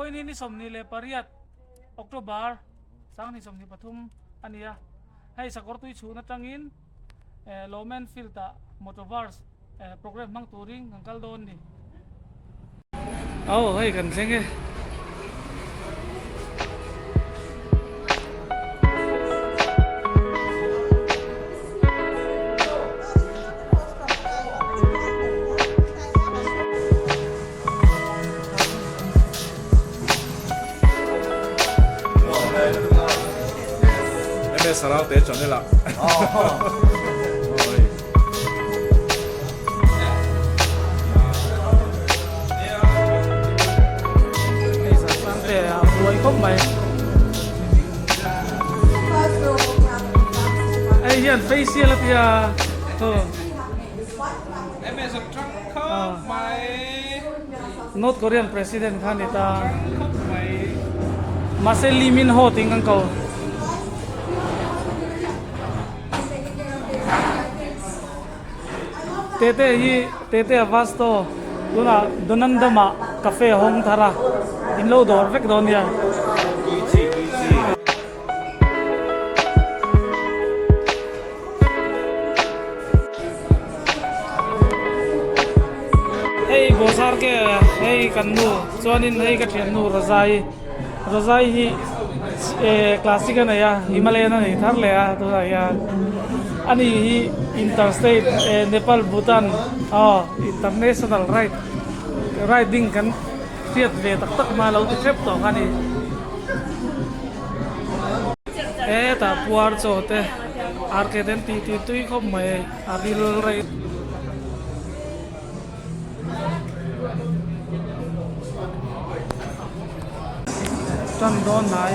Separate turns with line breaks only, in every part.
point ini somni le pariat Oktober sang ni somni pathum ania hai sakor tui chu na tangin Loman filta motovars program mang touring angkal don ni oh hai kan senge
sarau te chon la
ei sa sang te buai khop mai ei hian facial atia to
ms trunk khop mai
North Korean president khan eta
khop mai
mase limin ho ting ang ko tete avasto tuna donandama cafe hong thara inlo dor vek don ya hey bosar ke hey kannu chonin hey ka thian nu razai hi classic na ya himalayan na ni thar le ya to ya ani hi interstate Nepal Bhutan international riding kan tiat ve tak ma lo ti trip to kani ta puar cho te arke den ti tui khom mai aril rai tan don nai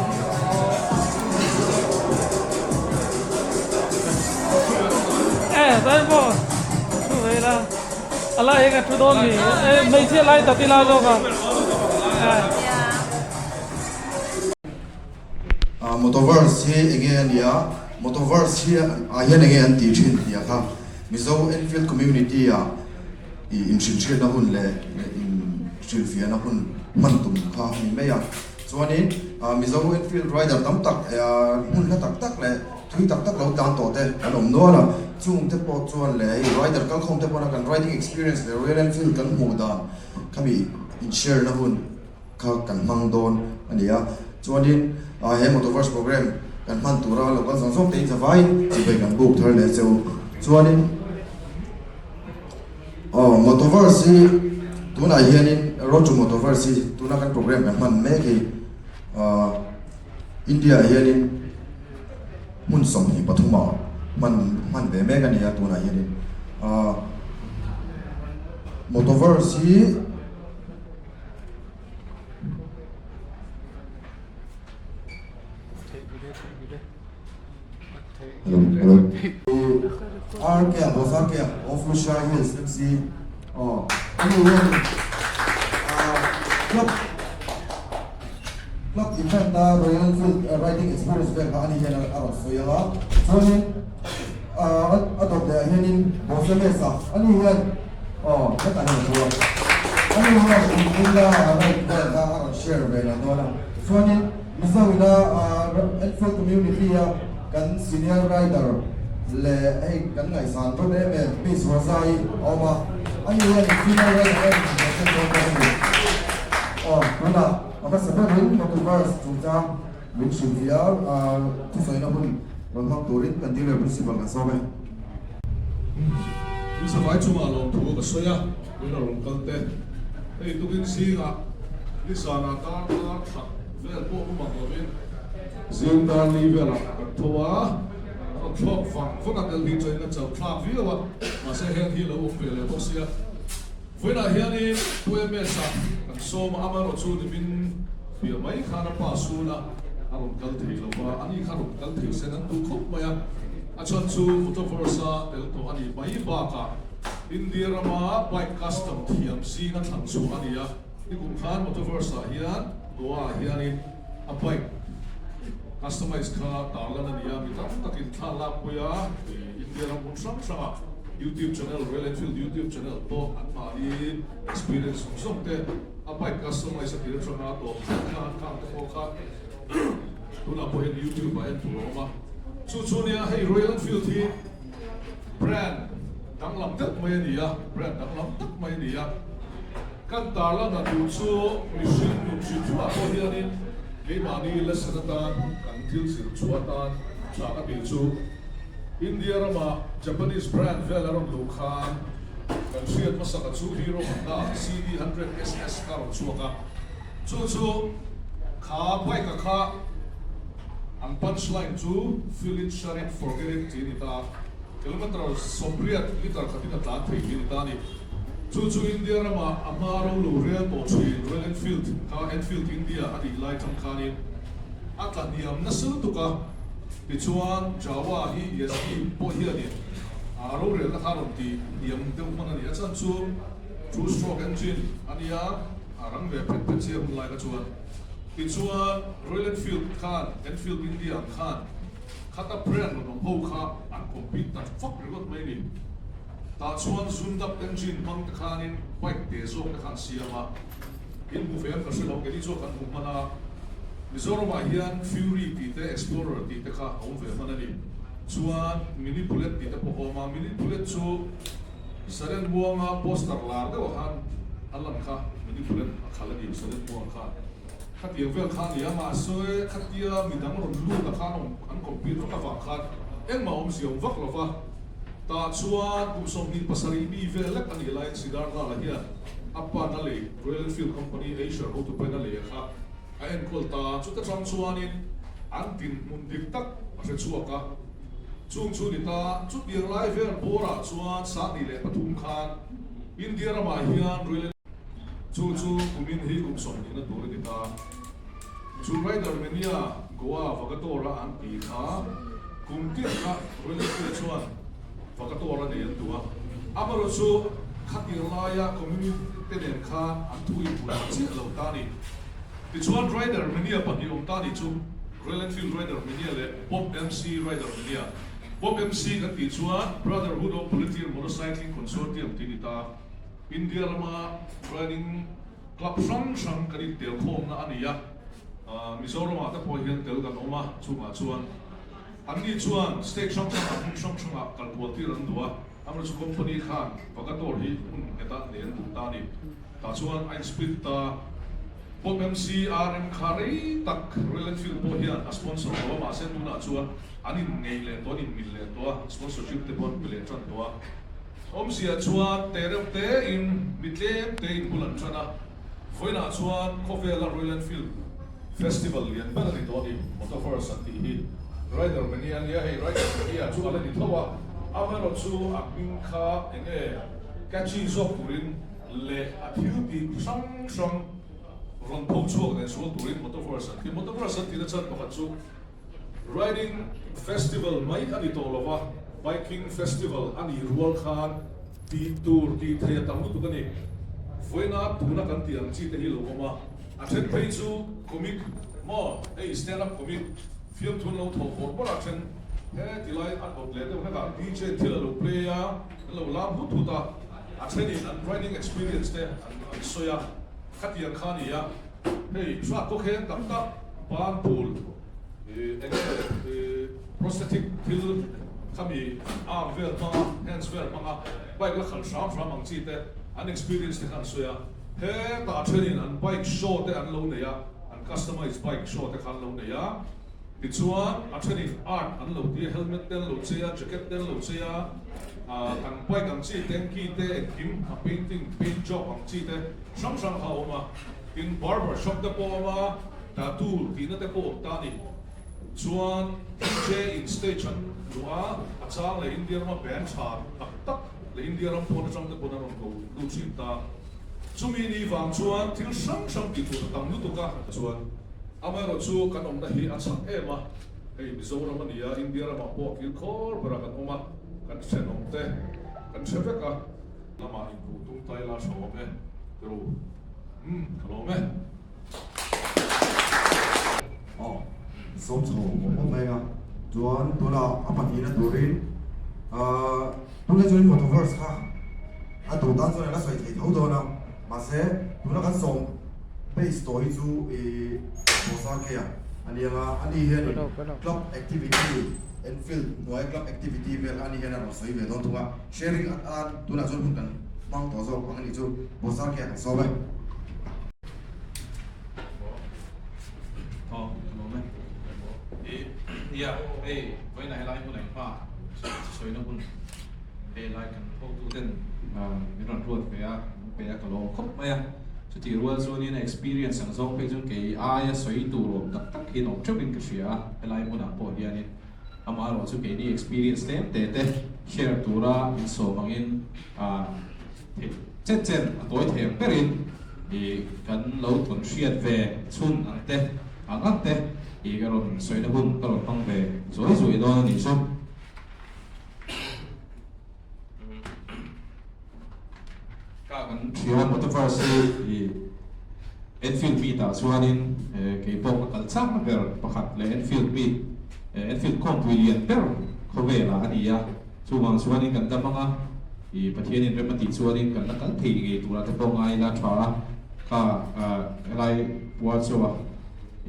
đây bộ chú vậy là Allah ấy cái chú đôn gì mấy chiếc lại tập tin nào rồi
Motoverse hi again ya Motoverse hi hiện again ti thin ya kha Mizo Enfield community ya in chin na hun le in chin fia na hun man tum kha mi me ya chuanin Mizo Enfield rider tam tak hun la tak le thui tak lo dan to te alom no la chung te po chuan le rider kal khom te po na kan riding experience le Royal Enfield kan mu dan kami in share na hun kha kan mang don ania chuanin he motoverse program kan man tura lo kan song song te zawai chi be kan book thar le cheu chuanin motoverse tuna hianin road to motoverse tuna kan program kan man me ki India hianin mun som hi pathuma man ve me kan ya tuna hianin motoverse hello RK bosar ke official hills MC anyway club event da Royal Enfield riding experience ve ani hena aros so ya so ni adopt da henin bosar mesa ani hen kata ni so ani hen inda right da aros share ve na dona so ni misawina Enfield community ya kan senior rider le ai kan ngai san to le me peace wasai oma ani ya senior rider mana apa sebab ini motoverse kita mention dia tu saya nak pun orang turin kan dia principal kan sahaja
ini sampai cuma long tu ke saya ini long kalte itu kan sih di sana kan takvel po pembangunan Zindan Livela tua clock phone at the beach in the clock view masa hen hilo opele tosia foi na hiani poe mesa kan so ma amaro chu dimin pia mai khana pa sula aron kal thei lo ba ani khano kal thei senan tu khop maya achon chu motoversa el to ani mai ba ka India rama bike custom thiam si na thang chu ania ikum khan motoversa hian tua hiani a bike customize car dalan ania mitam takin thala puya India ram sam sama YouTube channel Royal Enfield YouTube channel to an mani experience song te apai customize ti chona to kan ko kha tuna po hen YouTube ba en turoma chu nia hey Royal Enfield hi brand dang lam tak mai ni ya brand dang lam tak mai ni ya kan ta la na tu chu mission nu chi chu a ko hianin le mani la sanatan kan thil sir chu atan cha ka bil chu India rama Japanese brand velaron lukhan kan siyat masaka chu hero na CD100 SS karon chuaka chu kha bai ka kha ang punchline chu feel it share it forget it tinita kilometer sobriat liter khatina ta thei tinita ni chu India rama amaro lu real to chi Royal Enfield ka Enfield India adi lai tham khani atla niam nasul tuka Pichuan Jawa hi yasi po hiani aro rel na karon ti niam deu mana ni achan chu two stroke engine ania arang ve pet che hun lai ka chuan Pichuan Royal Enfield khan Enfield India khan khata brand no ho kha an compete ta fuck regot mai ni ta chuan zoomed up engine mang ta khanin bike te zo ka khan siama in bu fe ka selo ke ni zo kan bu mana Mizoram hian Fury ti te Explorer ti te kha hom ve manani chuan mini bullet ti te pohoma mini bullet chu saren buanga poster lar de han alam kha mini bullet khalani saren buang kha khatia vel kha nia ma soe khatia midang ron lu ta kha nom an computer ka va kha en ma om siom vak lova ta chuan kum som ni pasari mi vel lek ani lai sidar la hian appa na le Royal Enfield Company Asia ho tu pa na le kha ayan kolta chuta chang chuanin an tin mun dik tak ase chuaka chung nita chu piang lai ver bora chuan sa ni le pathum khan India rama hian Royal chu kumin hi kum som ni na tur nita chu rider menia goa vagatora an pi kha kum ti kha Royal Enfield chuan vagatora ne yan tua amaro chu khatir laia community ten khan an thui pula chi lo ta ni Pichuan rider mania pati tani chu Royal Enfield rider mania le Bob MC rider mania Bob MC ka Pichuan Brotherhood of Volunteer Motorcycling Consortium tinita India rama riding club sang kani tel khom na ania Mizoram ata po hian tel kan oma chuan anni chuan stage sang kalpuati ran duwa amra chu company khan pagator hi eta nen tu tani ta chuan I split ta Bob MC RM Khari tak Royal Enfield po hian a sponsor ko ma sen tuna chuan anin ngei le to in mil le to sponsorship te bon pele tran to om sia chuan te in mitlem te in bulan chana foina chuan Kovela Royal Enfield Festival lian bana ni to ni motorfors ati hi rider mania nia hey rider mania chu ala ni thowa amaro chu akmin kha enge catchy zop turin le athiu ti sang Ron Pochok and so touring motorfors at the chat of riding festival mai ani tolova biking festival ani rual khan ti tour ti thaya tamu tu kani foina tuna kan ti ang chi te hilo ma achen pei chu comic mo ei stand up comic film tun lo tho for por achen he tilai at out le de ha DJ thilo play ya lo lam hu tu ta achen in riding experience te an soya khatiang khania hey shwa ko khen tam ta ban pool prosthetic til kami arm vel ma hands vel ma bike la khal sham ang chi te an experience te khan soya he ta training an bike show te an lo ne ya an customized bike show te khan lo ne ya tichuan a training art an lo ti helmet ten lo cheya jacket ten lo cheya an bike ang chi tanki te kim painting paint job ang chi te sam ha ma in barber shop te po ma tattoo ti na te po ta ni chuan DJ in station lua achang le India ma band char tak le India ram phone chang te pona ron ko lu chin ta chumi ni wang chuan thil sang ti tu tam nu tu ka chuan amaro chu kan om da hi achang ema ei Mizoram ania India ram po kil khor bara kan oma kan chenom te kan cheveka lama in pu tung tai la shome pero kalome
sống sổ một mấy à chuan tuna apati na turin tu le join motoverse kha a tu tan so la soi thei tho do na ma se tu na kan som base story chu e bo sa ke ya ani nga ani he ni club activity Enfield noi club activity vel ani he na ro soi ve don tunga sharing an tu na join kan mang to zo ang ni chu bo sa ke ya so ba
Ồ, đúng đấy. Dạ, với này lại một lần pha, soi nó cũng, lại cần hỗ trợ tên, cái đoạn ruột về cái lỗ khóc vậy. Cho thì ruột rồi nên experience sang giống bây giờ cái ai soi tủ rồi, tất khi nó chấp nhận cái chuyện lại một lần bỏ đi anh. Ama rồi cho cái đi experience đấy, để share tủ ra, in số bằng in, chết tối thêm cái gì, thì cần lâu tuần xuyên về xuân ăn tết. Ang ate, ikaroon soy na hun, karoon pang be, soy doon ni so. Kakan siya mo to first Enfield Beat suanin kay pop kalsa pero pakat le Enfield Beat Enfield Compilian pero kovela aniya suanin kan mga ipatianin remati suanin kan nakal tingi tulad ito nga ila tsara ka elay buwan suwa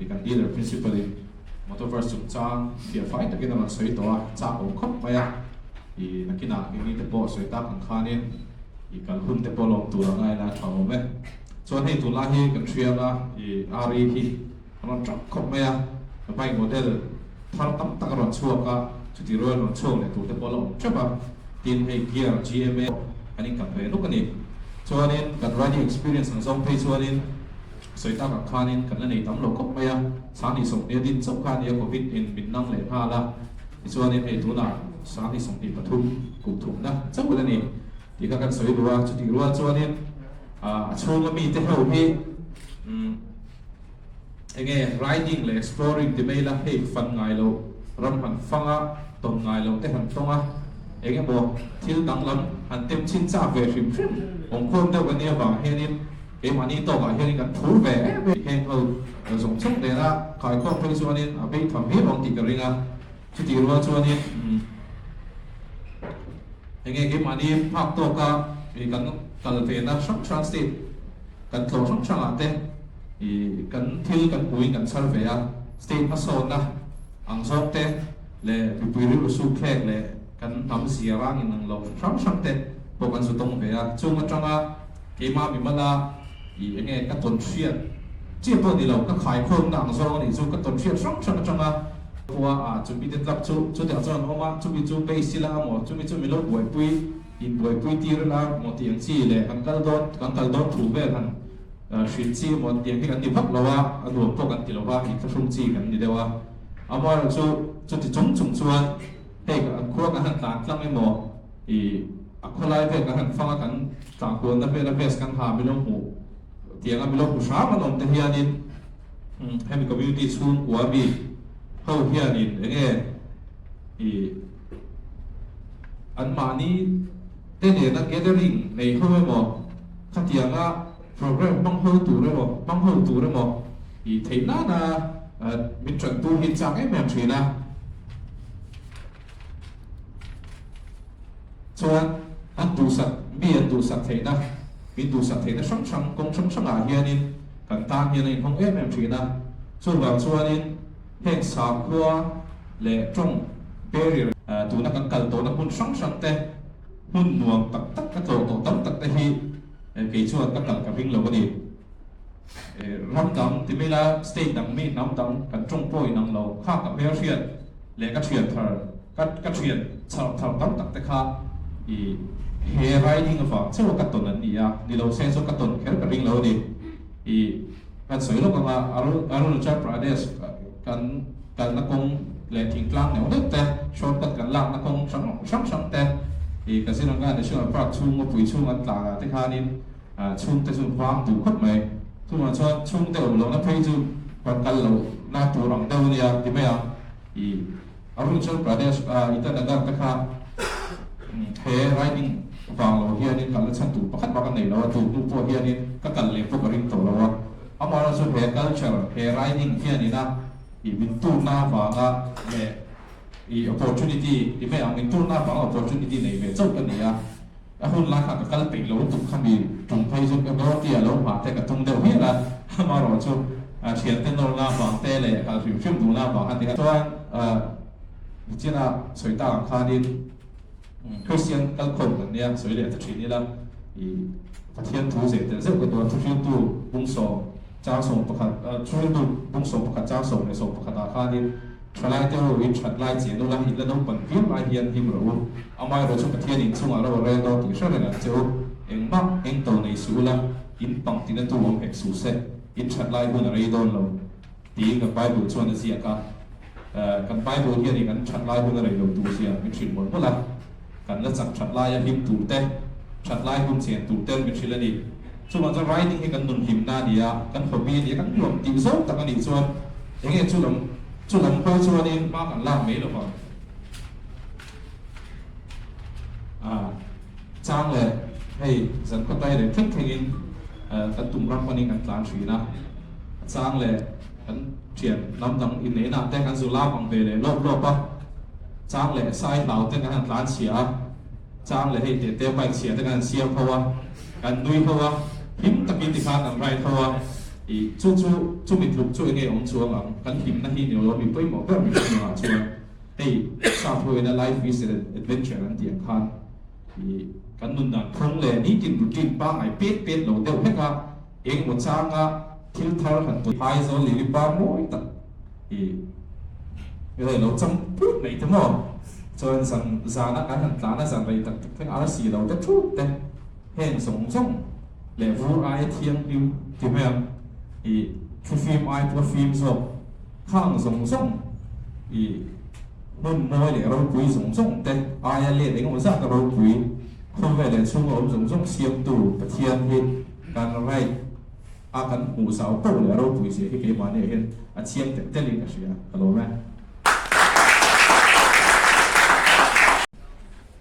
ikan dealer principally motoverse sum chang dia fight again naman so ito cha ko khop maya nakina ini te po so ita kan khanin ikan hun te po long tu ngai la thau me so hei tu la hi kan thria la ari hi ron chak khop maya pai model thar tam tak ron chuak ka chuti ro ron chok le tu te po long chapa tin hei gear gma ani kan pe no kani so anin kan riding experience ang song page so anin so ita ka khanin kan nei tam lo kop maya sani song ne din chok khan ya covid in bin nang le ha la chuanin hei tu na sani song ti pathum ku thum na chau la ni ti ka kan soi ruwa chuti ruwa chuanin chunga mi te ho hi enge riding le exploring ti mai la hei fan ngai lo ram han fanga tom ngai lo te han tonga enge bo thil dang lam han tem chin cha ve hrim hrim ong khom da kan ya ba henin cái mà đi tàu ở hiện gần thú về hiện ở dùng chung để là khai quang phơi cho nên ở bên thẩm hết ông tịch cái ringa chỉ tiêu luôn cho nên cái mà đi học tàu cả thì cần về là sắp transit cần thầu sắp sang lại thế thì cần thiếu cần bùi cần sao về à state phát sổ na ang sốt thế là bị bùi su kẹt là cần nắm xìa ra những năng lâu sắp sang thế bộ cần số tông về à chung ở trong cái mà bị mất là nghe các tuần xuyên chia bớt đi lâu các khai khôn nặng do thì dù các tuần xuyên sống trong qua chuẩn bị đến tập chú tiểu cho nó mà chuẩn bị chú base là một chuẩn bị mình lối buổi buổi tiệc là một tiếng chi lệ cần cả đón thủ về thành xuyên chi một tiếng cái điểm hấp là anh đuổi bộ cần tiền là thì các phong chi cần đi đâu mà chú thì chúng chuan hay cái khoa cái hàng tán lắm em mò thì khoa lại về cái hàng phong cái tảng cuốn nó về cái hàng bên trong hủ tiếng anh biết lúc sáng mà nông thế hiền hay mình community school của mình hầu hiền nghe thì anh mà ní tên này là gathering này hơi mà các tiếng á program băng hơi tủ đấy mà thì thấy nó là mình chuẩn tu hiện trạng ấy mềm chuyện là cho anh tu sạch thấy na mình tu sạch thấy nó sống công sống à hiền nên cần tan hiền nên không ép em chuyện na cho vào cho nên hiện sáng qua lệ trong barrier tu nó cần tổ nó hun sống te hun nuông tất các tổ tấm tất hi cái chuột các cần cả vinh lâu cái gì rắm đắng thì mới là state đắng mi nắm đắng cần trong bồi nắng lâu khác cả barrier lệ các chuyện thở các chuyện thở tấm tất khác thì he riding of a so ka ton ni ya ni lo sense ka ton kher ka ring lo ni kan soi lo ka Arunachal Pradesh kan na kong le thing tlang ne ode te shortcut kan lak na kong sang te ka sin nga national park chung mo pui chung an ta te kha nin chung te chung wang tu khot mai tu ma cho chung te lo na phei chu kan kal lo na tu rang deu ni ya ti me ya Arunachal Pradesh ita na ta kha he riding vàng lo hiền nên cần chân tủ bắt bắt cái này lo tủ tủ po hiền nên các cần lấy po cái ring tổ lo ama là số he culture he riding hiền nên na thì mình tu na và na opportunity thì mấy ông mình tu na bằng opportunity này về châu cái này hun la khắc cái tiền lâu tụng khăm bị trồng thay dùng cái đó thì lâu mà thế cái tung đầu hết là mà rồi chú chuyện tên lâu la bằng tê lệ cái phim đủ la bằng anh thì cái chỉ là sợi ta khá đi Christian cái khổng này sợi lệ thật chuyện là phát hiện thu dễ thì rất cái đó thu dễ tu bung sổ giáo sổ bậc hạt thu dễ tu bung sổ bậc hạt giáo sổ này sổ bậc hạt khá đi Trại lai tiêu in trại lai chiến đấu là hiện là nông bẩn viết lai hiện him rồi ông mai rồi trong cái thiên hình xung ở đâu rồi đó thì sao lại là châu em mắc em tàu này xu là in bằng tiếng Anh tu ông hệ xu sẽ in trại lai hơn ở đây đó là tiếng cái Bible cho nó gì cả cái Bible hiện thì cái trại lai hơn ở đây là tu gì mình chuyển một là cái là trại lai là him tu te trại lai hơn chiến tu te mình chuyển là đi so mà cho writing thì cái nôn him na đi cái hobby thì cái nhuộm tiếng số ta cái đi cho những cái chú lòng hơi cho nên ba cần làm mấy được rồi trang lệ hay dẫn con tay để thích thành in cái tùng răng con in cái tán thủy na trang lệ cái chuyện nắm đằng in đấy nào tên cái dù lao bằng về để lốp lốp á trang lệ sai bảo tên cái tán xỉa trang lệ hay để tiêu bạch xỉa tên cái xiêm hoa cái nuôi hoa hiếm tập in thì khác làm right hoa thì chú mình thuộc chú nghe ông chúa ngắm cái hiểm này nhiều lắm mình phải một cái mình không làm chúa hey sao thôi là life is an adventure anh tiếng Hàn thì cái nôn đàn phong lệ ní tin routine ba ngày pet lâu đều hết cả em một trang thiếu thar hẳn tuổi hai rồi lì ba mỗi tận thì cái này lâu trong phút này thế mà cho nên rằng giá nó cái hẳn giá nó rằng vậy tận cái áo xì lâu rất chút đấy hèn sống lệ vu ai thiêng yêu thì em thì phim ai có phim rồi khang giống thì nên nói để rồi quý giống tên ai lên đến ngồi ra rồi quý không về để xuống ốm giống xiêm tù và thiên hiện càng này cần hủ sáu tổ để rồi quý sẽ cái mà này hiện xiêm tên lên cái gì hello man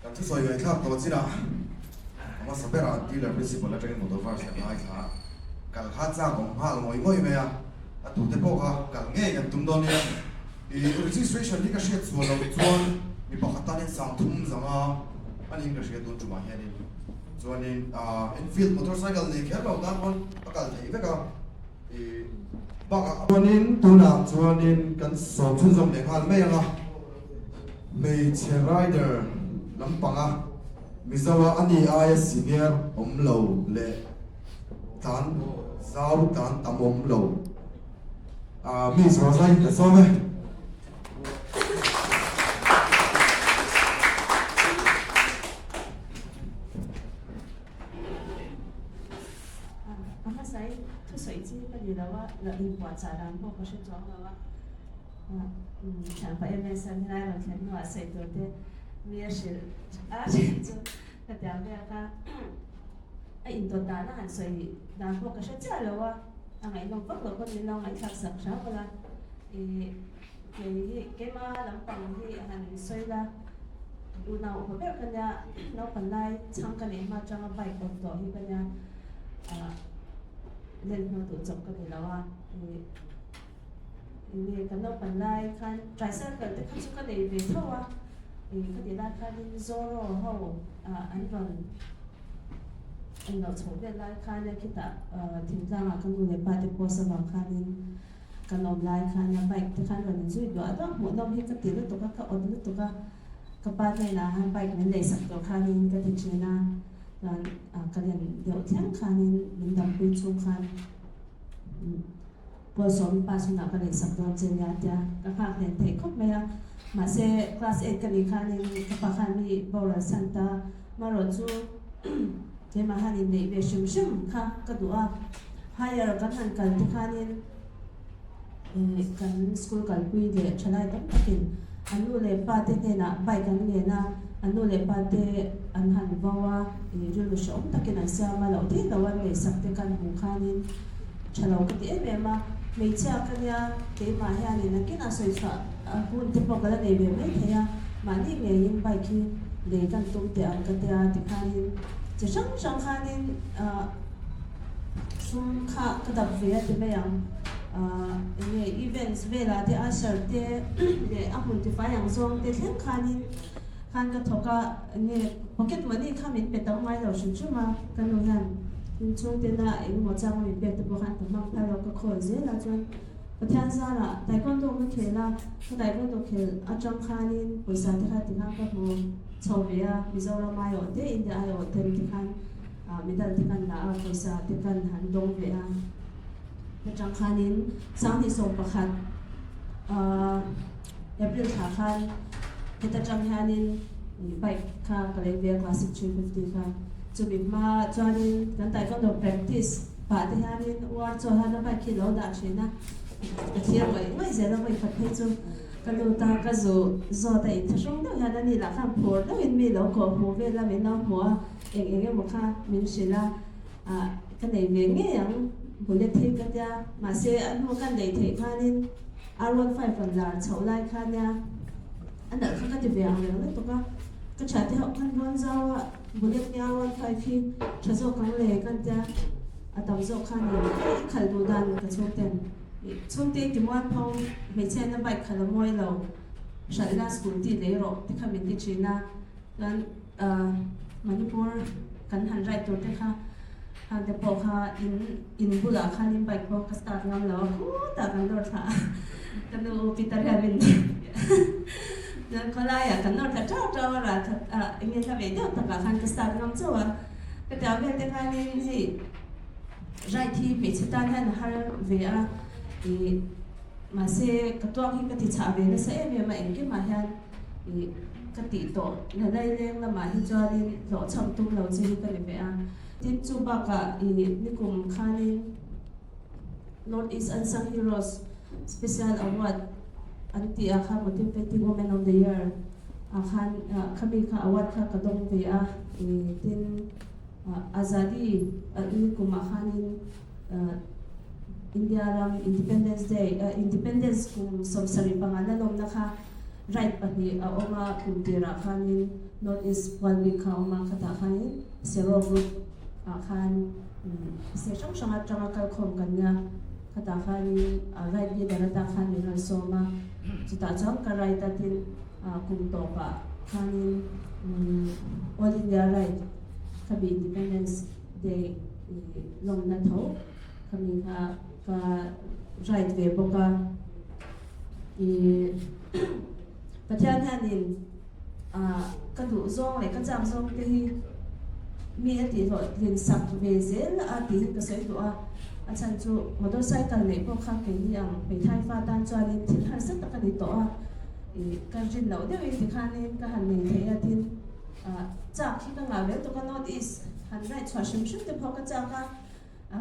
cái thứ rồi người khác tôi chỉ là mà sắp tới là đi là principal là cái một đồ vật sẽ nói cả cả hát ra cũng hàng ngồi mày à tụi thế cô cả nghe cái tụi đó nè thì registration đi cái chuyện số đầu chuan mi bảo khát nên sang thum rằng anh em cái chuyện tụi chúng mày này cho nên Enfield motorcycle này kéo đầu ta con cả thấy cái thì bảo cho nên tụi nào cho nên cái số thun dòng để hàng mấy à mấy chiếc rider lắm bằng à mizawa ani ai senior lâu lệ tan giáo tan tamom lâu Miss Rosai cái số này
thu水之不如啦哇，落年華宅啦，不過出咗啦哇，長髮一咩身啦，我聽話細到啲咩事就個條咩個印度打那所以那不過出咗啦哇，ngày long bắt đầu con đi long ngày khác sập sáng rồi là cái mà làm bằng thì hành xoay là u nào có biết cái nhà nó còn lại trong cái này mà trong bài còn tổ thì cái nhà lên nó tổ chức cái này là thì cái nó còn lại kan try sang cái cái cái này về thôi thì cái này là cái zoro hậu anh còn anh nói chung là lại cái này kita tìm ra mà cái người bạn thì có sự bằng cái cái nôm lại cái nhà bài thì cái rồi mình duy đó đó một năm thì cái tiền nó tụi cái ổn nó tụi cái bạn này là hai bài mình lấy sẵn rồi cái này cái thị trường là cái này điều thiang cái này mình đam mê chung cái bữa sớm ba xuân nào cái này sẵn rồi chơi nhà cái khác này thấy khóc mày mà sẽ class 8 cái này cái bạn này bảo là Santa mà rồi chú thế mà hai này về sớm kha cái đó hai giờ cái hàng cần thì hai kan school kan quy để trở lại tấm kinh anh nuôi lệ ba thế này na bài kan này na anh nuôi lệ ba thế anh hành vào rồi lúc sống ta kinh anh xem mà lâu thế lâu anh lệ sắp thế kan hùng khanin trở lâu cái gì em mà mấy cha cái nhà thế mà hai này na cái nào soi sọ buồn tiếp vào cái này về mấy thế mà đi về những bài kia để kan tung thế anh cái thế khanin chỉ sống khanin xung kha cái đập về thì mấy anh events เวลาที่อาเชิญเตะอาหุ่นที่ฟ้าอย่างทรงเตะเท่งคันนี้คันก็ทก็เนี่ยพอเก็ตมันนี่ข้ามิดเป็นตั้งไม้เราชิมชุ่มมากันนู่นนั่นช่วงเดือนละหมดจังมีเป็นตัวบุคคลต่างๆพาเราก็คอยเสียละจนประเทศซาละแต่ก็ต้องไม่เคยละแต่ก็ต้องเคยอาจารย์คันนี้บริษัทที่เขาที่เขาก็มูชาวเวียมิโซรามาอยู่ที่อินเดียอยู่ที่เขามีแต่ที่เขาละบริษัทที่เขาหันดงเวียอาจารย์คันนี้สร้างที่ส่งประคัดเอพริลขาคันที่อาจารย์คันนี้ไปข้างกับเวียคลาสสิก350ค่ะจุดบิมาจวนนี้กันแต่ก็ต้อง practice ป่าที่คันนี้ว่าจวนนั้นไปคิดแล้วดักเชนะเที่ยวไม่เสียแล้วไม่ขัดให้จุดกันดูตาก็จะแต่ถ้าช่วงเดียวกันนี่ละข้ามพูดแล้วมีแล้วก็หัวเวลามีน้องหัวเองบุคคลมีศิลากันในเวียงอย่างบุญที่กันจะมาเสียอันหัวกันในเทคันนี้อารมณ์ไฟฝันหลานเฉาไล่คันเนี่ยอันนั้นเขาก็จะเวียงเลยแล้วตัวก็ชัดที่เขาพันร้อนเจ้าอ่ะบุญเนี่ยอารมณ์ไฟพี่ชัดโซ่กันเลยกันจะอาตมโซ่คันเนี่ยขัดดูดันกับช่วงเต็มช่วงที่ที่มันพองไม่ใช่นั่นไปขัดมวยเราใช้ลาสกุลที่เลยหรอกที่เขาเป็นที่จีน่าแล้วมันนี่พอกันหันไรตัวที่เขาหากจะพอเขาอินบุลาคันนี้ไปพอก็สตาร์ทงานแล้วแต่กันโดนท่ากันดูพิตาเรียนแล้วเขาไล่กันโดนท่าเจ้าอะไรเงี้ยถ้าเวเดียวแต่ละคันก็สตาร์ทงานเจ้าก็จะเป็นที่คันนี้ให้ไรที่ไม่ใช่ตอนนั้นหาเวียมาเสกตัวที่กติชาเวนะเสียเมียมาเองก็มาเห็นกติโตนั่นได้เรื่องละมาที่จอดินหล่อช่างตุ้มเราจีกันเลยเวียที่จูบักะนี่กลุ่มคันนี้ North East Unsung Heroes Special Award อันที่อาคาร Motivating Women of the Year อาคารขมีค่ะอวัดค่ะกระดงเวียที่อาซาดีนี่กลุ่มอาคารนี้India ram Independence Day Independence kum somsari pangalan nom naka right pani oma kumtira khanin North East one week ka oma khata khanin zero group khan se chang chang chang kal khom kanya khata khanin right bi darata khanin ran soma chuta chang ka right atin kum to pa khanin all India right khabi Independence Day nom na tho kami ka right way bokaประเทศท่านนี่กระดูกซองเลยก็จำซองที่มีอดีตเรียนสักเวเซลอดีตก็สวยตัวอาจารย์จูมอเตอร์ไซค์กันเลยพวกข้าเป็นอย่างไปไทยฟ้าดันจวนที่หันสักตะกันตัวการจินเหล่าเดียวที่ข้านี่ก็หันในเทียที่จากที่ก็งานเวลตัวก็นอตอีสหันได้ชวชิมชุดที่พอก็จากก็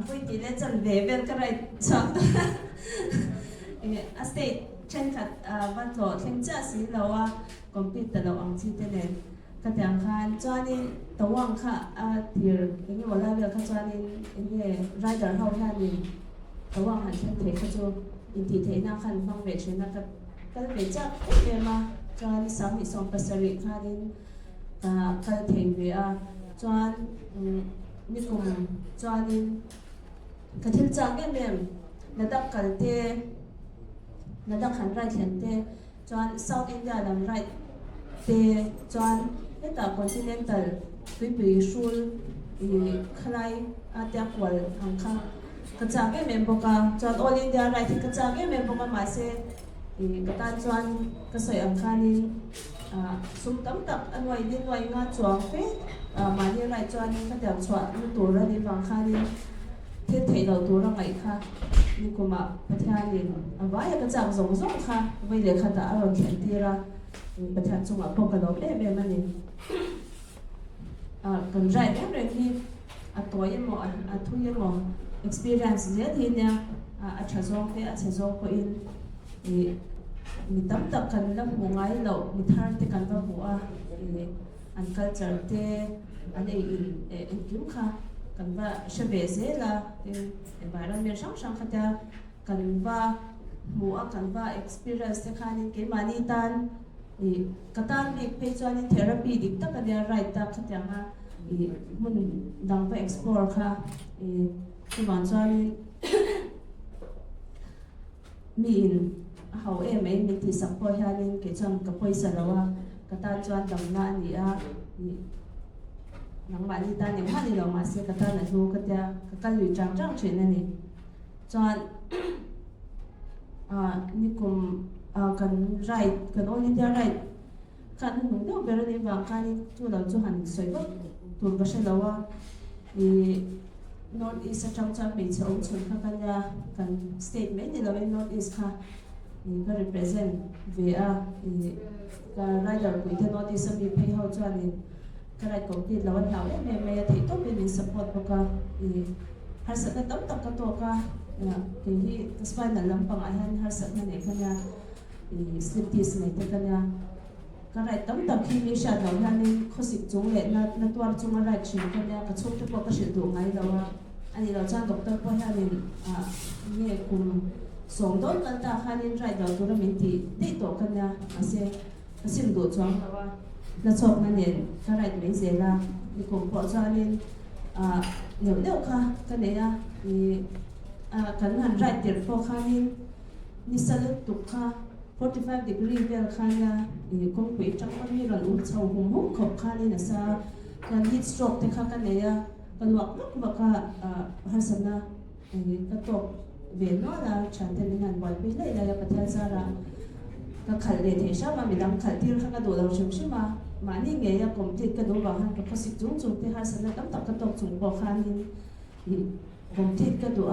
คุยตีเล่นจันเวเวลก็ได้ชักอาสเตทเช่นขัดวันต่อเช่นจ้าสีเราว่าคอมพิวเตอร์เราอังชีเตเล่นก็แต่งคันจวนนี้ตัวว่างค่ะที่อย่างนี้วันแรกเราค่ะจวนนี้อย่างนี้ไรเดอร์เขาแค่นี้ตัวว่างหันเช่นเทคเขาจะอินทิเทน่าคันฟังเวชนะครับก็เลยจับเวมาจวนนี้สามีสองภาษาริค่ะนี่ก็เทงเวจวนนี่กลุ่มจวนนี้กระถิ่นจังเงี้ยเนี่ยระดับกันเตระดับขันไรเขียนเตจวนเซาท์อินเดียลำไรเตจวนนี่แต่คอนติเนนตัลปีชูลคลายอาเตียกวลอังค่ะกระจายเงี้ยบอกว่าจวนออลอินเดียไรที่กระจายเงี้ยบอกว่ามาเสกระตันจวนกระสวยอังคานี่สุ่มตั้มตักอันไว้ดินไว้งาจวงเฟ้มาที่ไรจวนนี่ก็เดี๋ยวชวนนี่ตัวเราดีฟังคานี่เทศไทยเราตัวเราไงค่ะนี่ก็มาประเทศนี้ว่าอยากจะจับส่งค่ะไม่เดี๋ยวค่ะแต่เราเขียนที่ละประเทศจังหวัดพวกกระโดดได้แบบนี้กันใจแค่เรื่องที่ตัวยังมอทุยังมอ experience เยอะทีเนี่ยอาจจะส่งไปอาจจะส่งไปมีตั้มตักกันแล้วหัวไงเรามีทางที่กันว่าหัวอันก็จะเตอันนี้กิ้มค่ะกันว่าเชเบเซล่ะบางเราเรียนช่างๆค่ะกันว่าหัวกันว่า experience ที่ค่ะนี่เกี่ยมานี่ตันก็ตันอีกเพจวันนี้ therapy ดิบตั้งกันเดียร์ไรตั้งค่ะมามันดังไป explore ค่ะที่วันนี้ มีอินเขามีที่สักพอฮานินเกี่ยวกับพอยสระว่ากตาจวนดำน้ำนี่นังมันนี่ตาเนี่ยมันนี่เรามาเสียกตาเนี่ยรู้ก็จะก็ลุยจังเฉยนั่นนี่จวนนี่คุมกันไรกันโอลินเดียไรกันหนุ่มเดียวเบลนี่บางการนี่ตัวเราจะหันสวยก็ตัวก็ใช่แล้วว่าNorth East จังจะมีเจ้าชนข้างกันยากัน statement นี่เราเป็น North East ค่ะนี่ก็ represent เวียการรายได้คุยที่ North East มีเพย์เขาจวนนี่ก็รายกลุ่มที่เราเราไม่ที่ต้องเป็น support พวกเขาหาสักตั้งตักตัวก็ที่สไปนั่นลำปังอาหารหาสักนั่นเองกันยาsleep tests นี่ที่กันยาก็รายตั้งตักที่มีชาดเราเนี่ยนี่เขาสิจงเล่นนัดตัวจงอะไรชิมกันยากระชุ่มทุกพวกก็เสียตัวไงเราอันนี้เราจ้างด็อกเตอร์พ่อฮานินเนี่ยคุณส่งต้นกันตาฮานินไรเราตัวเราไม่ตีได้ตัวกันยาสิ่งดูจ้องเราว่าแล้วชอบนั่นเองก็ไรไม่เสียละนี่คุณพ่อจานินเดี๋ยวค่ะกันเนี่ยกันหันไรเดี๋ยวพ่อฮานินนี่สลัดตุกค่ะ45 degree เวลคันยาคงคุยจังวันนี้เราลุ้นเช่าหุ่มขบคันนี่นะซะการ heat stroke ที่ข้ากันเนี่ยกันวักนักบักฮันสันนะก็ตกเวียนน้อยละฉันเทนินันวันไปเลยละประเทศสาระก็ขัดเลยเทชามามีลำขัดที่ข้าก็ดูเราชิมชิมานี่ไงกรมที่ก็ดูว่าฮันก็สิจุงที่ฮันสันนะตั้งแต่ก็ตกจุงบอกคันนี่กรมที่ก็ดู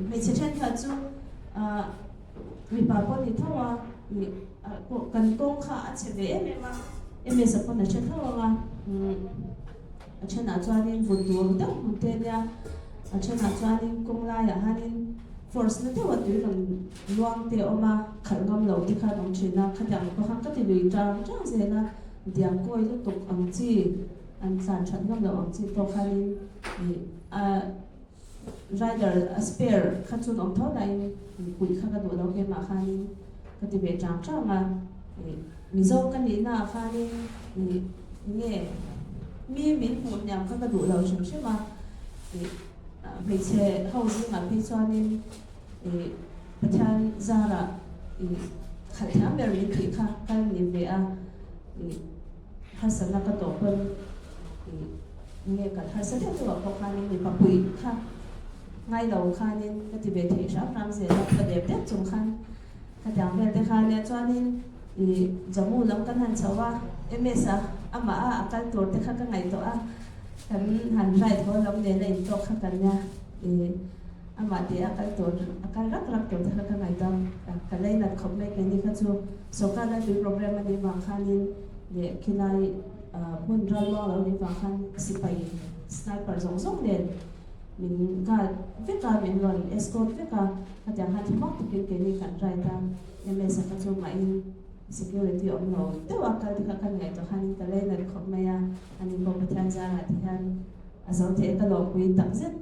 ไม่ใช่เช่นค่ะจุมีปาปนี่เท่าว่ากันกงค่ะเฉยเมสักคนนั้นเช่นเท่าว่าเช่นอาจารย์บุตรตัวเด็กบุตรเนี่ยเช่นอาจารย์กงลายฮันนี่ force นั่นเท่าว่าตัวกันล้วนเตะออกมาขันกำลังที่ข้าต้องชินะขัดยังก็ขันก็จะดูจังเสียนะเดี๋ยวก็จะตกอังจีอันสารฉันกำลังอังจีตัวฮันนี่rider spare ขั้นสุดของเท่าไหร่คุยข้าก็ดูเราเป็นมาคันก็จะเป็นจังจังมีโซ่กันนี่นะคันนี่มีมิ้นหุ่นยำข้าก็ดูเราใช่ไหมไม่ใช่เขาสิมาพิจารณาประธานซาร่าขัดแย้งแบบนี้ที่ข้ากันนี่เวียฮัสนักก็ตัวเพิ่มนี่กันฮัสเทียตัวพวกคันนี่มีปักปุยค่ะngay đầu khai nên cái tỷ lệ thể xác nam sẽ là cái đẹp nhất trong khăn cái tiếng việt thì khai nên cho nên thì giống như lắm cái hàng sáu à em biết sao mà cái tuổi thì khai cái ngày tuổi cái hàng dài thôi lắm để lên cho khai cái nhà thì mà thì cái tuổi cái rất tuổi thì khai cái ngày tuổi cái này là không mấy cái gì khác chứ số cái này từ program này bằng khai nên để khi này muốn ra lo là đi bằng khai sĩ bay sniper giống giống đến mình viết ra mình luận escort viết ra các chẳng hạn thì mắc thì cái này cần ra ta em bây giờ các chú máy security ông nội tức là cái thì các ngày cho hắn ta lên là không may anh em không tham gia là thì hắn sau thế ta lo quý tập rất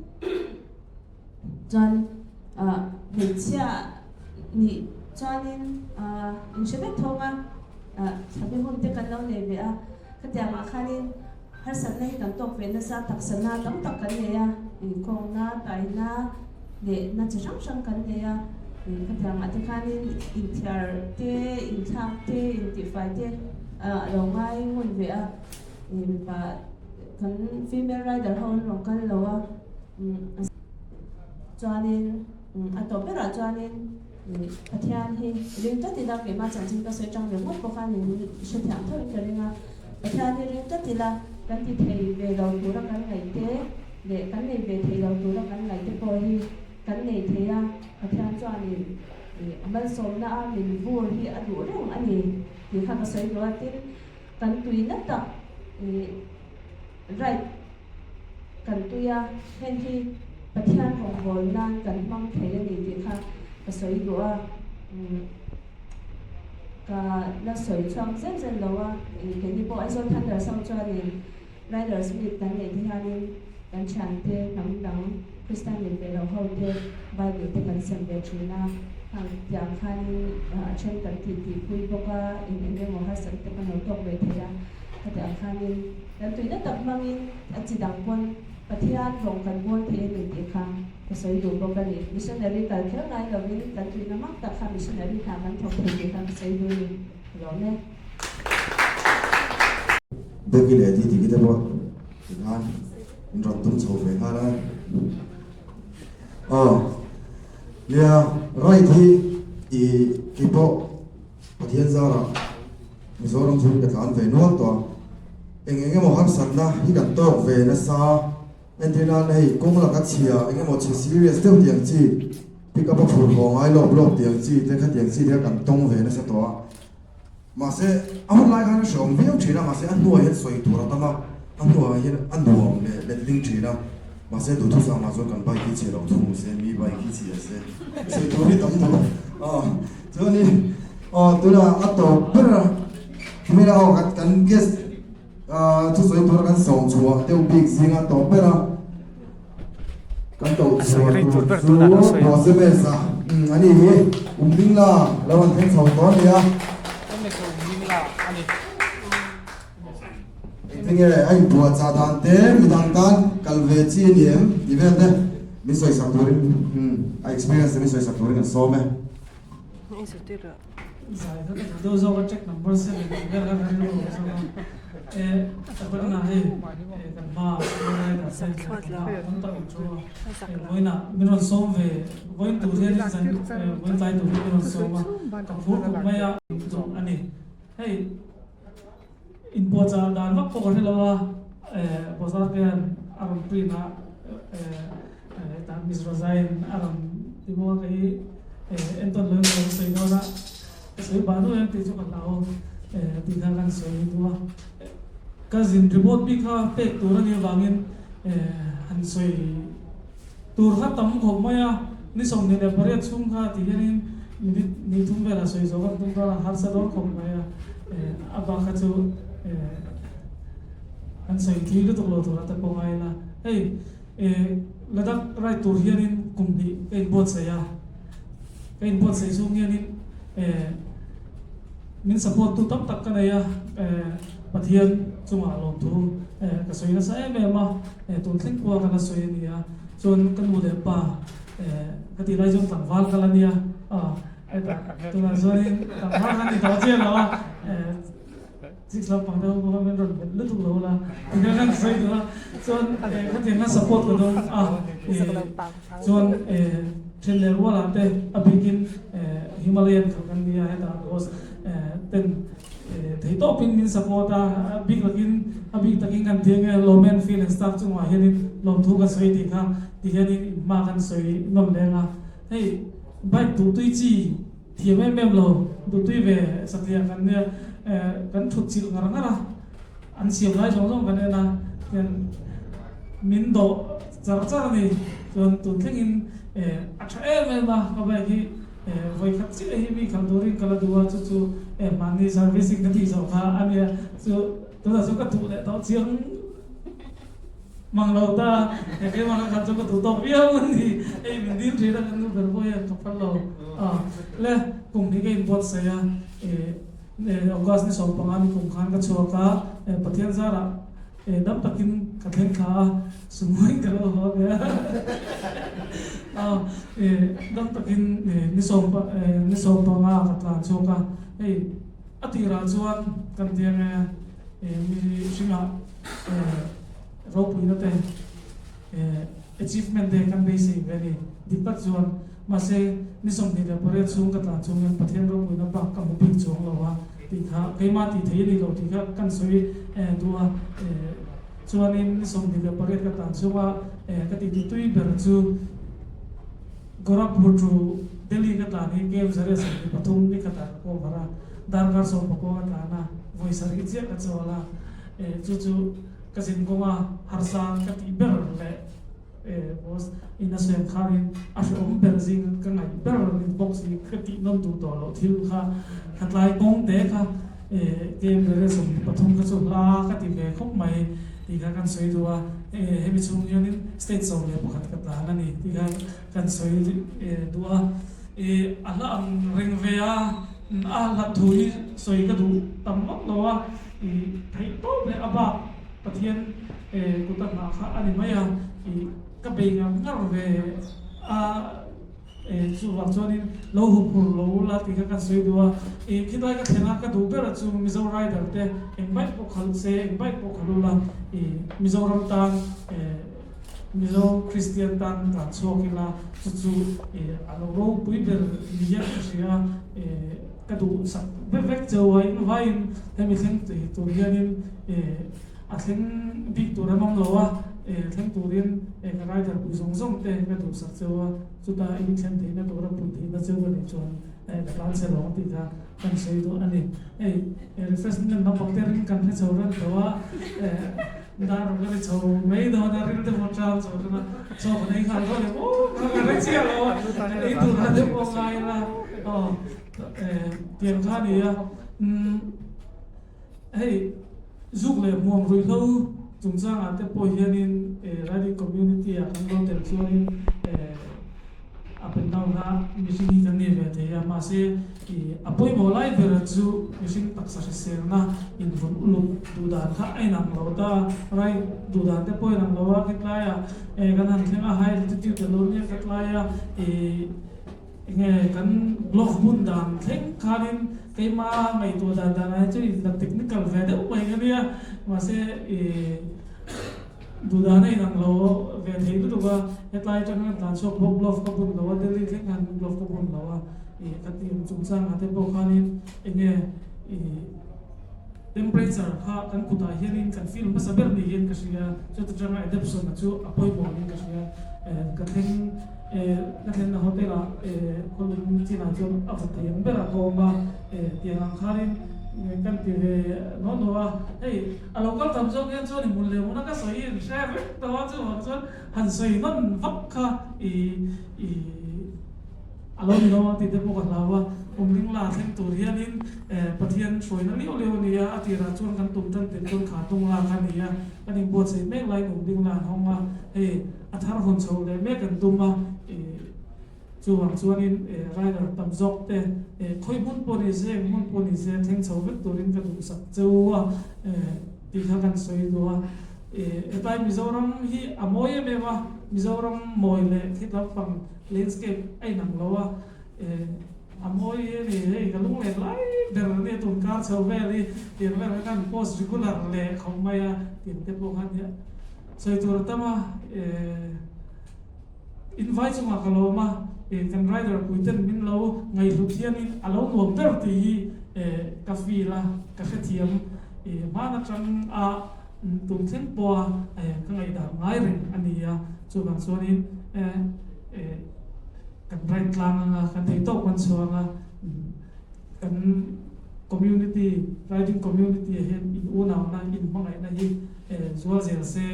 cho mình sẽ nhị cho nên mình sẽ biết thôi mà tapi hôm nay cái lâu này về các chẳng mà khai nên har san nei kan tok ve na sa tak sana tam tak kan ne ya kong na tai na le na chi sang kan ne ya ka thang ma te khan in thiar te in thak te in ti fai te lo ngai ngun ve a pa kan female rider hon long kan lo a chuanin a to be ra chuanin pathian hi ring ta ti da ke ma chang ching ka se chang ve mot ko khan ni se thang thoi ka ringa pathian hi ring ta ti la kan ti thei về đầu tuổi đó kan ngày thế để kan này về thei đầu tuổi đó kan ngày thế coi hi kan này thế à theo cho anh mình sống na mình vui hi ăn đủ đấy anh thì khác cái sấy đó tin kan tùy nát tập right kan tùy à hen hi pathian hong bol na kan mang thei anh thì khác cái sấy đó cả nó sấy trong rất rất lâu à cái đi bộ anh son thân là xong cho anh riders mit kan ne thi hanin kan chante nam dang Christian in ve lo ho te Bible te kan sem ve china han yang khan chen kan ti pui boka in ne mo ha san te kan ho tok ve the ya ka ta khanin kan tu na tak mangin a chi dang pon ประเทศลงกันม้วนเทนอีกครั้งก็สวยดูตรงกันนี่มิชชันนารีแต่เท่าไหร่เราไม่ได้ตัดที่น้ำมักแต่ค่ะมิชชันนารีทำมันทำเป็นอีกครั้งสวยดูนี่เราเนี่ย
Bagi le di kita buat kan introtum sau ve kana lia right hi I kipo pathian zara mizoram chu ka than ve no to engenge mo har sanna hi kan tok ve na sa entina nei komla ka chia engenge mo chi serious te tiang chi pick up a phur ho ngai lo block tiang chi te kha tiang chi de kan tong ve na sa to mà sẽ ông lại cái số ông biết chỉ là mà sẽ ăn nuôi hết sôi thua đó mà ăn nuôi hết ăn nuôi để linh chỉ là mà sẽ đủ thứ sao mà rồi cần bài kỹ chỉ đầu thu sẽ mi bài kỹ chỉ sẽ sôi thua đi tắm thôi cho nên tôi là ăn tổ bây giờ mình là học cái guest thu sôi thua cái sòng chùa tiêu big gì ăn tổ bây giờ cái tổ chùa bỏ sẽ về sao anh ấy mình là làm thêm sòng to đi à thế nghe này anh bùa trà đàn té mình đang tan cần về chi niệm đi về đây mình xoay sập thôi anh experience mình xoay sập thôi cái số mẹ
giải thích đâu do cái check number sẽ được cái là cái luôn tập bên này cần mà đây là sẽ không tạo cho với nào mình còn số về với tủ thiên dành với tay tủ thiên còn số mà tập phút cũng mấy anh này hey in poza dan vak pokor hilawa poza kan aram prina ta mis rozain aram tibo kai enton leng leng sei no na sei banu yang ti chu kan lao ti kan kan sei duwa kazin report bi kha pek tur ani wangin han sei tur kha tam khop maya ni som ni le pare chung kha ti hianin ni thum vela sei zo kan tum ka har sa dor khop maya aba kha chu anh say thi cái tục lột ra ta có ngay là hey là đắc rai tur hianin cùng đi cái bot say à cái bot say xuống hianin mình support tu tập tập cái này à bắt hian chung à lột thu cái soi nó sẽ em mà tuần thinh qua cái soi này à chọn cái mùa đẹp pa cái tỷ lệ chung tăng val cái này à tu là rồi tăng val cái này đó chứ là six love pang daw ko men ron lutuk lo la ngagan sai do son khatin na support ko don son trailer wala te abikin Himalayan kan dia heta os ten thei to pin min support big lakin abig taking kan theng low man feel and stuff chungwa henin lom thu ka soi ti kha ti henin ma kan soi nom lenga hey bai tu tui chi thiam em lo tu tui ve satya kan ne kan thut chil ngar ngara an siam lai jong jong kan na kan min do char char ni chon tu thengin atha em ma ka ba ki voi khat chi hi mi kham dori kala duwa chu chu mani servicing ka ti zo kha ania chu to da so ka tu le to chiang mang lo ta cái mang kan chu ka tu to bia mun ni min dim thira kan nu ber boya ka pal lo le kum ni ke bot sa ya August ni som pangan kum khan ka chua ka pathian zara dam takin ka thlen kha sumoi ka lo ho ya dam takin ni som panga ka tlan chu ka ei atira chuan kan tiang mi singa ro puina te achievement de kan be sei very dipak chuan ma se ni som ni da pare chung ka tlan chung yan pathian ro puina ba ka mu ping chung lo wa ti kha ke ma ti thei li lo ti kha kan soi duwa chuan in ni som ni da pare ka tlan chuwa ka ti tui ber chu Gorakhpur to Delhi ka tlan hi game zare sa pathum ni ka ta ko bara dargar so ko ka tlan na voice ar ki ka chawala chu chu ka sin ko ma harsan ka ti ber le was in a swim kharin ashom berzing ka ngai ber ni box ni ka ti non tu to lo thil kha khatlai kong te kha game zare so pathum ka chu la ka ti ve khop mai ti ka kan soi duwa hemi chung yonin state song le pakhat ka tlan ani ti ka kan soi duwa ala ang ring vea la thui soi ka du tam mak lo wa thai to le aba pathian kuta na kha ani maya ka be ngar ve a chu wa chonin lo hu phur lo la ti ka soi duwa khidai ka thena ka du bera chu mizo rider te invite po khal se invite po khalula mizoram tan mizo christian tan ta chokila chu alo ro pui ber liya sia ka du sa vek chawai vai hemi theng tu hianin a theng big tu ramang lowa theng turin ka rider pu zong zong te ka du sa chawa chuta in theng te na tora pu te na chawa ni chon ka plan se lo ti ka kan sei do ani refreshment na bakterin kan he chawran dawa dar ga chaw mei do na rin te mo chaw na chaw nei kha lo le o ka ga chia lo ei tu na de mo ngai la tiền kha ni ya hey zuk le muang rui thâu chúng ta à te po hianin radio community a kan lo tel chuanin up and down na machine kan ni ve te ya ma se apoi mo lai ver chu machine taksa se na in von ulu du da kha ai nam lo ta rai du da te po nam lo wa kitla ya kan han thema high altitude te lo ni kitla ya nghe kan block bun dan theng khanin cái ma ngày tuổi đàn đàn này chứ là technical về đâu mày cái này mà sẽ đủ đàn này nằm lâu về thế đó là hiện tại trong cái đàn shop block có bún lâu Delhi theng hàng block có bún lâu cái tiền chúng sang cái bộ khanin nghe temperature ha kan kuta hianin kan film basa ber ni hian ka sia chu ta changa adaptation na chu apoi bo ni ka sia ka theng na hotel a kolum china chu avatiam bera ko ma tiang kharin kan ti ve no no wa hey a local tam jong yan chu ni mun le mun ka soi share ta wa chu chu han soi non vak kha alo ni no ti te po ka lawa ling la theng tur hianin pathian throina leo leo nia atira chuan kan tum tan ten ton kha tung la kha nia kan in bot sei mek lai ling la honga athar hon chho le mek kan tuma chuang chuanin rider tam jok te khoi mun poni je mun poni je theng chho vek turin ka du sak chewa ti kha kan soi duwa etai mizoram hi amoye mewa mizoram moile khitla pang landscape ai nang lowa amoi ni hei ka lung le lai der ne tun ka chho ve li tiền ve kan post regular le khom maya tiền te po khan ya soi tur tama invite ma kaloma kan rider puiten min lo ngai lu thian in alo nuam ter ti ka fi la ka khethiam mana chang a tum theng po ka ngai da ngai rin ania chu bang chuanin kan right lang kan thei to kan chuanga kan community riding community hen in una na in mangai na hi zual zel se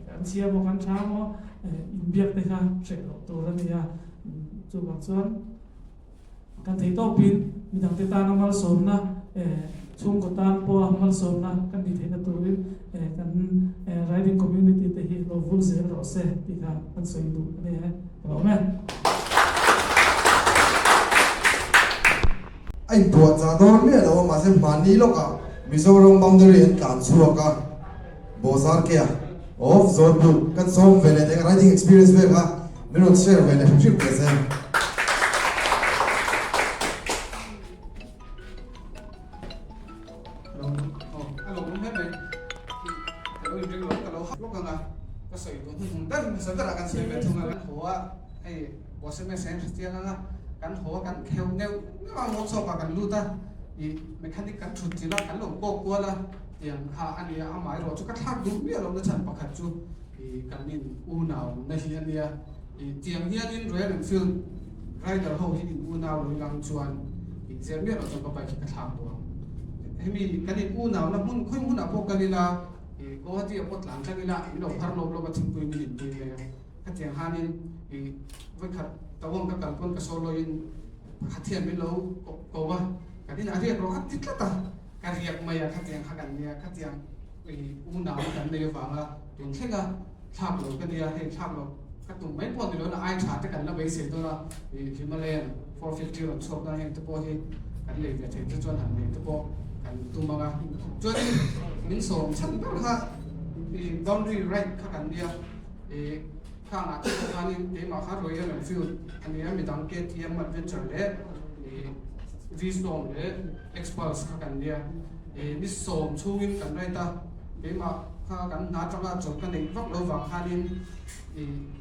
kan chia mo kan tha mo in biak te kha che lo to ra nia chu bang chuan kan thei to pin midang te ta na mal som na chung ko tan po mal som na kan ni theina turin kan riding community te hi lo vul zel ro se ti kha kan soi du ne ha amen
anh tuột ra đó biết đâu mà xem mani lo cả Mizoram boundary and can suwa ka bozar kia off zone blue kan som vele te riding experience ve ka minute share vele trip present
alo cũng hết đấy cái lối riêng lối cái lối lúc nào cái sợi tuần hùng đất sợi đất là cái sợi về thùng là cái hồ á hay có sợi mấy sen tiền là kan ho kan kheu neu ma mo so pa kan luta I mechanic kan thut tila kan lo ko ko la yang ha ania amai ro chu ka thak du mi lo na chan pakhat chu I kan nin u naw na hi ania I tiang hian in royal enfield rider ho hi in u naw lo lang chuan I zel mi lo chu ka pai ka thak do hemi kan in u naw na mun khoi mun a po kalila I ko hati a pot lang changila I lo har lo ka thing pui mi ni le ka tiang hanin I vai khat tawang ka kalpon ka solo in hathian mi lo ko ba kadin ariak ro khat titlata kariak maya khatyang khakan nia khatyang una kan ne wanga tun thega thap lo ka nia he thap lo ka tum mai pon lo na ai tha ta kan la be se to na Himalayan 450 ro chok na hen to po hi kan le ve the chuan han ne to po kan tumanga chuan min som chan ba ha boundary right kha kan dia kha na kha ni ke ma kha Royal Enfield ani mi dang KTM adventure le V-Storm le Expulse kha kan dia ni som chungin kan rai ta ke ma kha kan na tanga chok kan nei vak lo wang hanin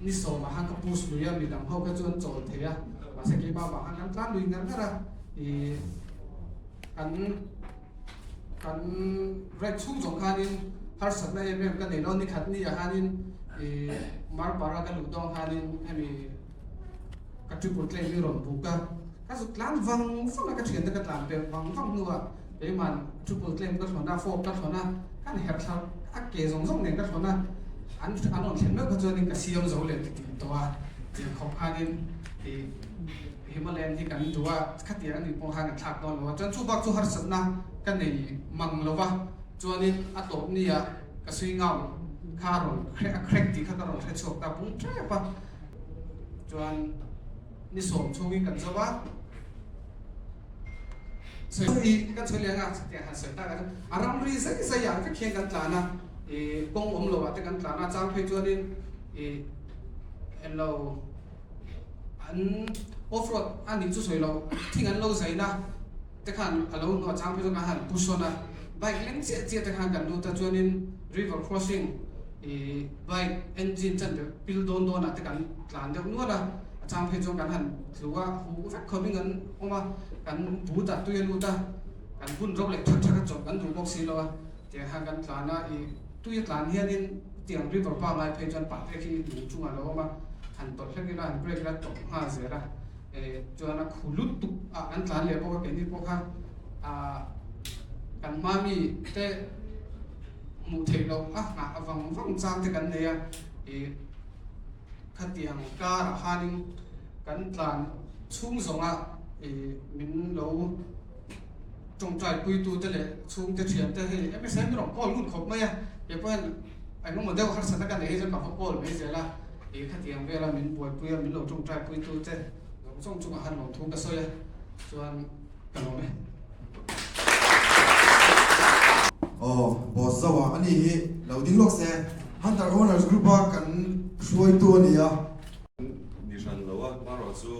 ni som ma han ka pus lu ya mi dang ho ka chon chol the ya ma se ke ba ba han kan tlan lui ngar ra kan red chung jong hanin har sat na em kan nei lo ni khat ni ya hanin mar para kan lu dong hanin ami ka tu put le mi ron bu ka su tlan wang fang ka thien ka tlan pe wang nuwa pe man tu put le ka thona fo ka thona kan her thal a ke jong jong ne ka thona an on thlen me ka chon ka siam zo le ti to a je khop hanin Himalayan hi kan duwa khatia ani pong hang thak don lo chan chu bak chu har satna kan nei mang lova chuanin a top ni ya ka sui ngau kha ron crack ti kha ka ron the chok ta pung tre pa chuan ni som chungi kan zawa sei kan chole nga te han sai ta kan aram ri sai yang ka khen kan tlana kong om lo wa te kan tlana chang phe chuanin hello an off-road ani chu soi lo thing an lo zai na te khan alo no chang phe ka han pusona bike leng che te khan kan lu ta chuanin river crossing bike engine chan de pil don na te kan tlan de nu na chang phe jong kan han thluwa hu vek khoming an oma kan bu ta tu lu ta kan bun rok le thak thak chok kan du bok si lo te ha kan tlana tu ye tlan hianin tiang river pa lai phe chan pa te khi du chunga lo ma han to thek la han break la to ha zera chuan a khulut tu an tlan le boka ke ni boka kan mami te mu thei lo nga awang chang te kan ne ya khatiang ka ra hanin kan tlan chung zonga min lo trong trai pui tu te le chung te thiam te he em sen ro kol mun khop ma ya e pan ai no mo deu har sa ta kan ne je ka kol me je la khatiang vela min pui pui min lo trong trai pui tu te trong chung han lo thu ka so ya chuan kan lo me
boss zawa ani hi loading lock se hunter owners group a kan shoi tu ani ya
nishan lawa maro chu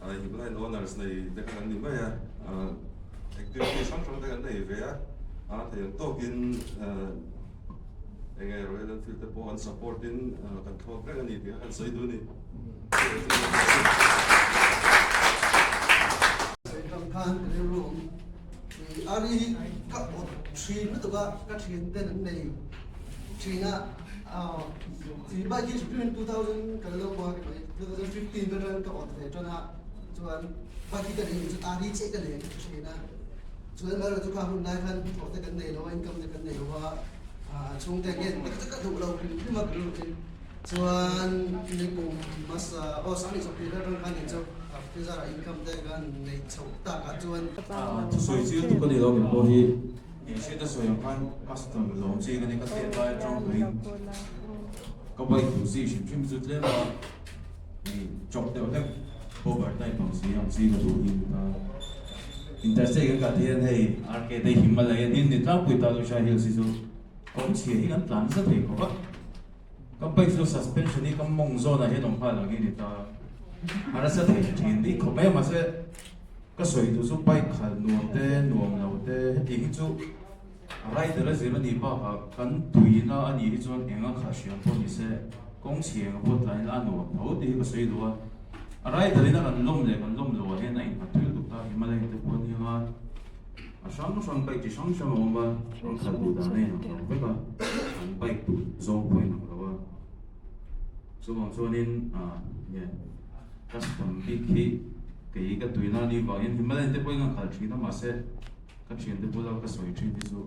Himalayan owners nei te kan ni ba ya activity sang te kan nei ve ya thei tokin enge Royal Enfield te po an support in kan thok ka ni be kan soi du ni
kan room ari ka three na to ka thin ten nei thina ti ba ki sprint 2000 ka lo ba ka 2015 ka ran ka ot ve chona chuan ba ki ka ni chu ari che ka le thina chuan la chu ka hun lai khan ot ka nei lo income ka nei wa chung te gen ka du lo ki ma ka lu chuan ni ko mas sani so ki ran kan ni chu ra income te gan nei chok ta ka chuan
tu soi chiu tu ko ni lo min bo hi se ta soi kan custom lo chi ka ni ka te ba trong hui ko bai tu si shin chim zu tle ma ni chok te ba over time pang si ang si ka tu hi ta interstate ka thian hei arcade dei Himalayan in ni tlang pui ta lu sha hill si zu kom chi hi kan plan sa thei ko ba kam bai su suspension ni kam mong zone a he dong pha la gi ni ta ara sa thei thin di ko me ma se ka soi tu su bai khal nuam te nuam lo te ti hi chu rai de la zela ni ba ka kan tui na ani hi chuan enga kha siam po ni se kong chiang a pot lai la nuam tho ti ka soi do a rai de na kan lom le kan lom lo he na in patul tu ta Himalayan te po ni ma a sang bai ti sang ma ang khal bu da ne na ba ka an bai tu zo point na lo so mong so nin yeah custom big hi cái cái tuổi nào đi vào in Himalayan te poi ngang khal thina ma se ka thien te pula ka soi thin ti su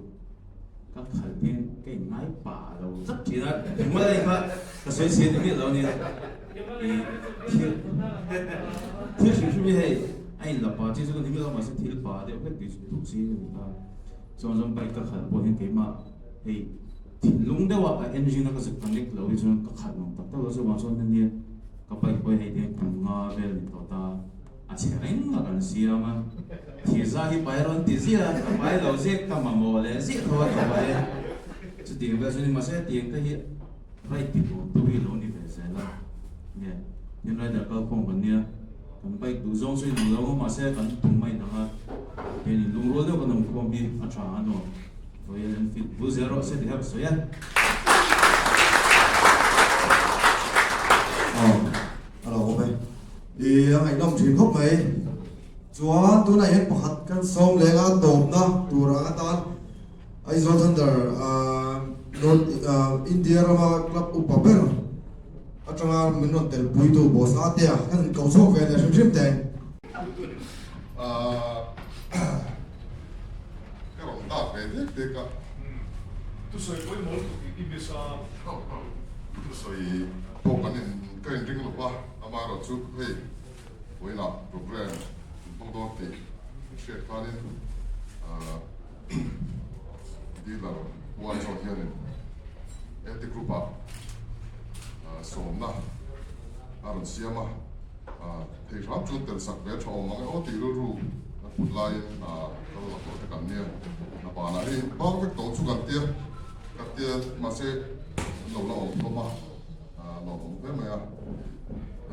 ka khal tin cái ngai pa lo rất thina Himalayan ka soi se ni lo ni thi shi mi hey ai la pa chi su ka Himalayan ma se thil pa de ka ti tu si ni ta so bai ka khal po hin ke ma hey thil lung de wa engine na ka se connect lo so ka khal no ta lo so ma so ni ka bai poi hey de nga vel ni to ta a chereng la kan sia ma thi za hi bai ron ti zia ka bai lo ze ka ma mo le zi tho ka bai chu
tiền về cho nên mà sẽ tiền cái hiện rai tiền của tôi luôn đi về sẽ là nhé nên rai đã có không cần nhé còn bây đủ giống suy đủ giống mà sẽ cần tung mai nữa thì lùng rồi đâu còn nằm không bị phát triển nó rồi anh fit vô zero sẽ đi học số ya
alo ok thì ngày năm chỉ khóc mấy chúa tôi này hết bỏ hạt cái sông lên á đổm đó tụ ra cái tan ai rồi thunder North India mà club upaper ở trong mình nói từ buổi tối bỏ sát đi à cái cầu số về là xem xem tiền
cái lòng ta về thế cả
tôi soi với mỗi cái visa
tôi soi bộ cái này cái riêng lúc ba ama rồi chú hey với là program không đó thì sẽ phát đến đi là quan trọng hơn em thì group à sớm na aron siama thìรับจุดเด่นสักเวชเอามาเอาตีรู้พูดไล่เราเราพูดกันเนี่ยนะป่านะที่บ้านก็ต้องสู้กันเตี้ยมาเสเราก็มาเราเพื่อมา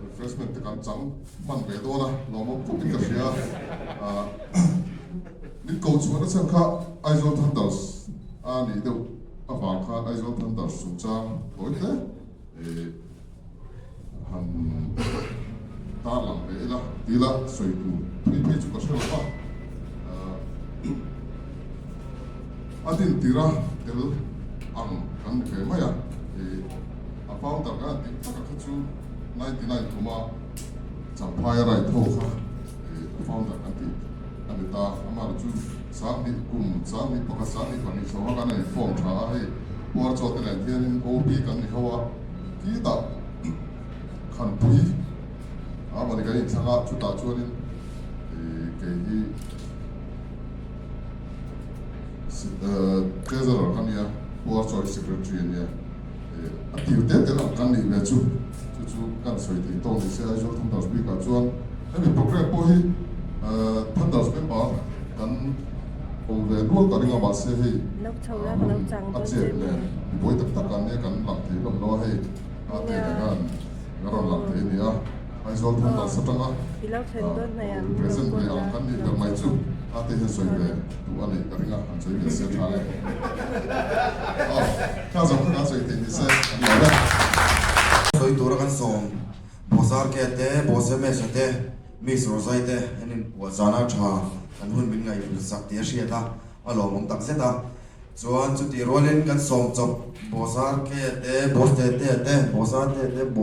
refreshment กันจังมันเวโดนะเรามาพูดกันเสียนี่กูชวนนักศึกษาไอโซทันดัสนี่เดี๋ยวฟังค่ะไอโซทันดัสสุดจังโอ้ยเด้หันตาหลังไปละดีละสวยดูพี่จุกก็ใช่หรอปะอันที่ตีระเดี๋ยวอังกันเขียนไหมอ่ะฟังแต่กันติดตั้งแต่ชู99ตัวมาจับพายอะไรโทค่ะฟังแต่กันติดอันนี้ตาอามาจูสามนิกุมสามนิปกสามนิคนนี้ชาวกันในฟอร์มชาให้วัวจอดในเทียนโอปีกันนี่เขาว่าที่ตัดขันปุยวันนี้ก็ยังสังกัดชุดตาชวนนี่เกี่ยเจ้าเราคันนี้วัวจอด secretary เนี่ยที่อยู่เด็ดเราคันนี้เนี่ยจูกันสวยที่ตรงนี้เสียจนทั้งตัวสปีกชวนให้มีโปรแกรมปุยทั้งตัวสปีกกันโอเวอร์รู้ตัวนี้ก็มาเสียให้อาเจียนเนี่ยปุยตักกันเนี่ยกันหลังที่ลำน้อยให้อาเจียนกันเราหลังที่นี่อ่ะไอ้ส่วนทั้งตัวสัตว์อ่ะpresent ไปอ่ะกันนี่เป็นไม่จุอาเจียนสวยเลยตัวนี้กันนี่อ่ะสวยเลยเสียชาเลยข้าจะพูดกันสวยที่นี่เสียอันนี้เลย
สวยตัวกันส่งบอสอาร์เกตบอสเมสเตมิสโรไซเตอันนี้วัวจานาชาอันหุ่นเป็นไงสักเดียเชียตาอารมณ์ผมตักเสียตาส่วนจุดที่โรเลนกันส่งจบบอสอาร์เกตบอสเตบอสอาร์เตบ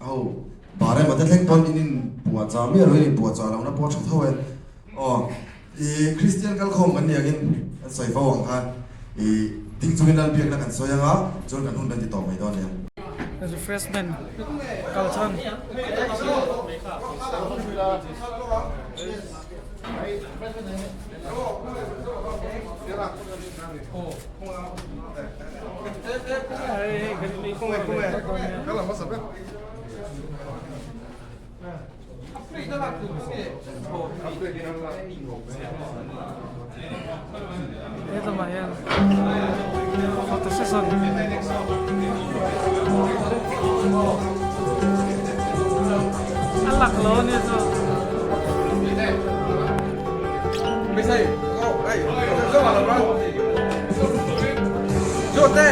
เอาบาร์เรมาเต้นปอนอินปวดจามีอะไรปวดจาเรานะปวดชักเท่าเองอ๋อคริสเตียนกันคงกันเนี่ยกินใส่ฟ้าหวังกันทิ้งจุดนั้นเพียงนักกันสวยงามจนกันหุ่นเป็นติดต่อไม่ได้เนี่ย
refreshment culture
cái là mất sập đấy
Ito ba yan? Photo session. Alak lo nito.
Bisa, đây, cho vào lòng đó. Chốt thế,